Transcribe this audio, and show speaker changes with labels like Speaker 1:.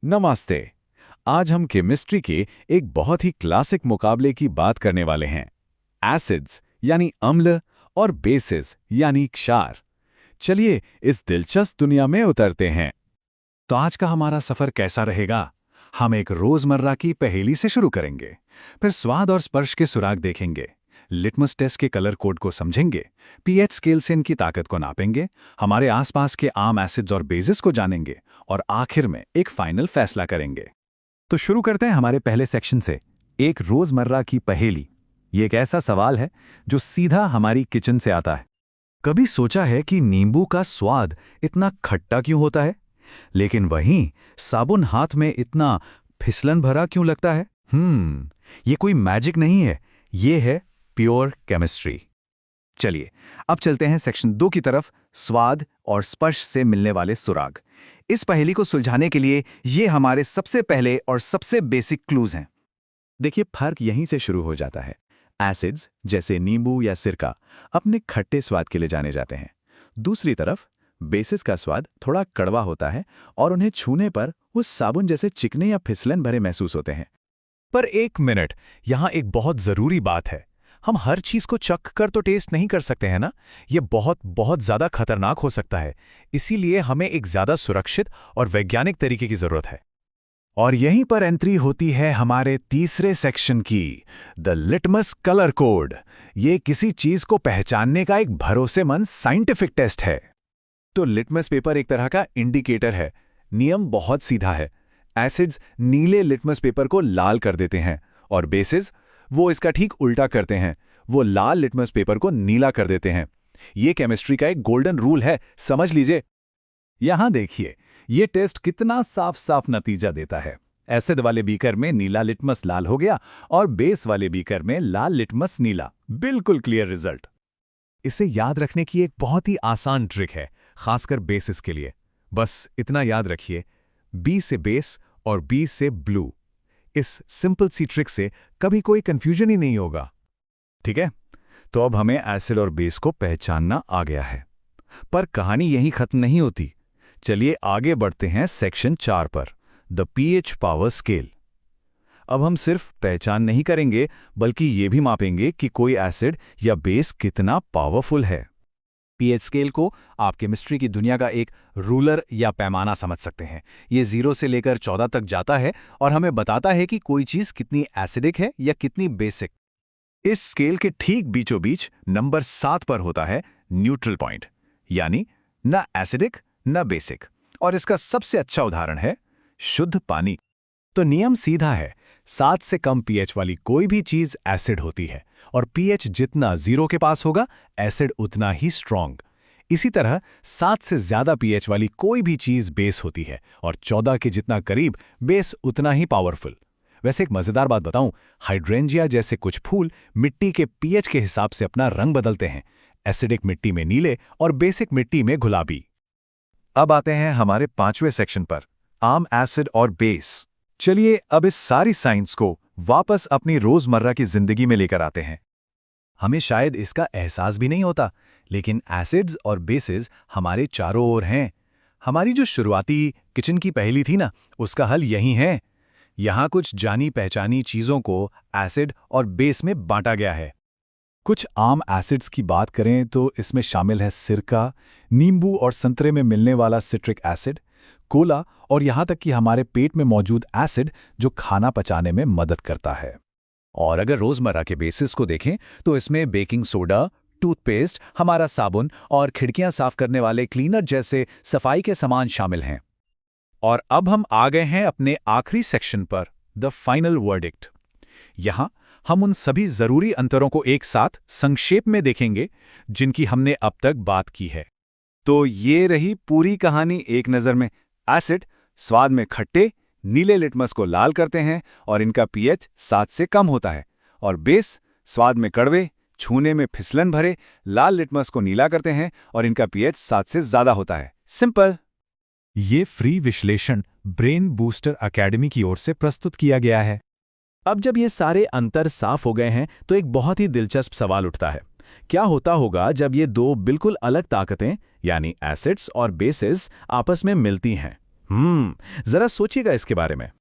Speaker 1: नमस्ते। आज हम केमिस्ट्री के एक बहुत ही क्लासिक मुकाबले की बात करने वाले हैं। एसिड्स यानी अम्ल और बेसिस यानी क्षार। चलिए इस दिलचस्प दुनिया में उतरते हैं।
Speaker 2: तो आज का हमारा सफर कैसा रहेगा? हम एक रोजमर्रा की पहेली से शुरू करेंगे, फिर स्वाद और स्पर्श के सुराग देखेंगे, लिटमस टेस्ट के कलर कोड को समझेंगे, पीएच स्केल से इनकी ताकत को नापेंगे, हमारे आसपास के आम एसिड्स और बेसिस को जानेंगे और आखिर में एक फाइनल फैसला करेंगे। तो शुरू करते हैं हमारे पहले सेक्शन से, एक रोजमर्रा की पहेली। ये एक ऐसा सवाल है जो सीधा हमारी किचन से आता है। कभी सोचा है कि नींबू का स्वाद इतना खट्टा क्यों होता है, लेकिन वहीं साबुन हाथ में इतना फिसलन भरा क्यों लगता है? ये कोई मैजिक नहीं है, ये है प्योर केमिस्ट्री। चलिए अब चलते हैं सेक्शन 2 की तरफ, स्वाद और स्पर्श से मिलने वाले सुराग। इस पहेली को सुलझाने के लिए ये हमारे सबसे पहले और सबसे बेसिक क्लूज हैं। देखिए फर्क यहीं से शुरू हो जाता है। एसिड्स जैसे नींबू या सिरका अपने खट्टे स्वाद के लिए जाने जाते हैं। दूसरी तरफ बेसिस का स्वाद थोड़ा कड़वा होता है और उन्हें छूने पर वो साबुन जैसे चिकने या फिसलन भरे महसूस होते हैं। पर एक मिनट, यहाँ एक बहुत जरूरी बात है। हम हर चीज को चख कर तो टेस्ट नहीं कर सकते हैं ना, ये बहुत बहुत ज्यादा खतरनाक हो सकता है। इसीलिए हमें एक ज्यादा सुरक्षित और वैज्ञानिक तरीके की जरूरत है। और यहीं पर एंट्री होती है हमारे तीसरे सेक्शन की, द लिटमस कलर कोड। ये किसी चीज को पहचानने का एक भरोसेमंद साइंटिफिक टेस्ट है। तो लिटमस पेपर एक तरह का इंडिकेटर है। नियम बहुत सीधा है। एसिड्स नीले लिटमस पेपर को लाल कर देते हैं और बेसिस वो इसका ठीक उल्टा करते हैं, वो लाल लिटमस पेपर को नीला कर देते हैं। ये केमिस्ट्री का एक गोल्डन रूल है, समझ लीजिए। यहां देखिए ये टेस्ट कितना साफ साफ नतीजा देता है। एसिड वाले बीकर में नीला लिटमस लाल हो गया और बेस वाले बीकर में लाल लिटमस नीला। बिल्कुल क्लियर रिजल्ट। इसे याद रखने की एक बहुत ही आसान ट्रिक है, खासकर बेसिस के लिए। बस इतना याद रखिए, बी से बेस और बी से ब्लू। इस सिंपल सी ट्रिक से कभी कोई कंफ्यूजन ही नहीं होगा। ठीक है, तो अब हमें एसिड और बेस को पहचानना आ गया है। पर कहानी यहीं खत्म नहीं होती। चलिए आगे बढ़ते हैं सेक्शन 4 पर, द पीएच पावर स्केल। अब हम सिर्फ पहचान नहीं करेंगे, बल्कि ये भी मापेंगे कि कोई एसिड या बेस कितना पावरफुल है। पीएच स्केल को आप केमिस्ट्री की दुनिया का एक रूलर या पैमाना समझ सकते हैं। ये 0 से लेकर 14 तक जाता है और हमें बताता है कि कोई चीज कितनी एसिडिक है या कितनी बेसिक। इस स्केल के ठीक बीचों बीच नंबर 7 पर होता है न्यूट्रल पॉइंट, यानी न एसिडिक न बेसिक। और इसका सबसे अच्छा उदाहरण है शुद्ध पानी। तो नियम सीधा है, 7 से कम पीएच वाली कोई भी चीज एसिड होती है और पीएच जितना 0 के पास होगा, एसिड उतना ही स्ट्रॉन्ग। इसी तरह 7 से ज्यादा पीएच वाली कोई भी चीज बेस होती है और 14 के जितना करीब, बेस उतना ही पावरफुल। वैसे एक मजेदार बात बताऊं, हाइड्रेंजिया जैसे कुछ फूल मिट्टी के पीएच के हिसाब से अपना रंग बदलते हैं, एसिडिक मिट्टी में नीले और बेसिक मिट्टी में गुलाबी। अब आते हैं हमारे 5वें सेक्शन पर, आम एसिड और बेस। चलिए अब इस सारी साइंस को वापस अपनी रोजमर्रा की जिंदगी में लेकर आते हैं। हमें शायद इसका एहसास भी नहीं होता, लेकिन एसिड्स और बेसिस हमारे चारों ओर हैं। हमारी जो शुरुआती किचन की पहेली थी ना, उसका हल यही है। यहां कुछ जानी पहचानी चीजों को एसिड और बेस में बांटा गया है। कुछ आम एसिड्स की बात करें तो इसमें शामिल है सिरका, नींबू और संतरे में मिलने वाला सिट्रिक एसिड, कोला और यहां तक कि हमारे पेट में मौजूद एसिड जो खाना पचाने में मदद करता है। और अगर रोजमर्रा के बेसिस को देखें तो इसमें बेकिंग सोडा, टूथपेस्ट, हमारा साबुन और खिड़कियां साफ करने वाले क्लीनर जैसे सफाई के सामान शामिल हैं। और अब हम आ गए हैं अपने आखिरी सेक्शन पर, द फाइनल वर्डिक्ट। यहां हम उन सभी जरूरी अंतरों को एक साथ संक्षेप में देखेंगे जिनकी हमने अब तक बात की है। तो ये रही पूरी कहानी एक नज़र में। एसिड स्वाद में खट्टे, नीले लिटमस को लाल करते हैं और इनका पीएच 7 से कम होता है। और बेस स्वाद में कड़वे, छूने में फिसलन भरे, लाल लिटमस को नीला करते हैं और इनका पीएच 7 से ज्यादा होता है। सिंपल। ये फ्री विश्लेषण ब्रेन बूस्टर एकेडमी की ओर से प्रस्तुत किया गया है। अब जब ये सारे अंतर साफ हो गए हैं तो एक बहुत ही दिलचस्प सवाल उठता है, क्या होता होगा जब ये दो बिल्कुल अलग ताकतें यानी एसिड्स और बेसिस आपस में मिलती हैं?
Speaker 1: जरा सोचिएगा इसके बारे में।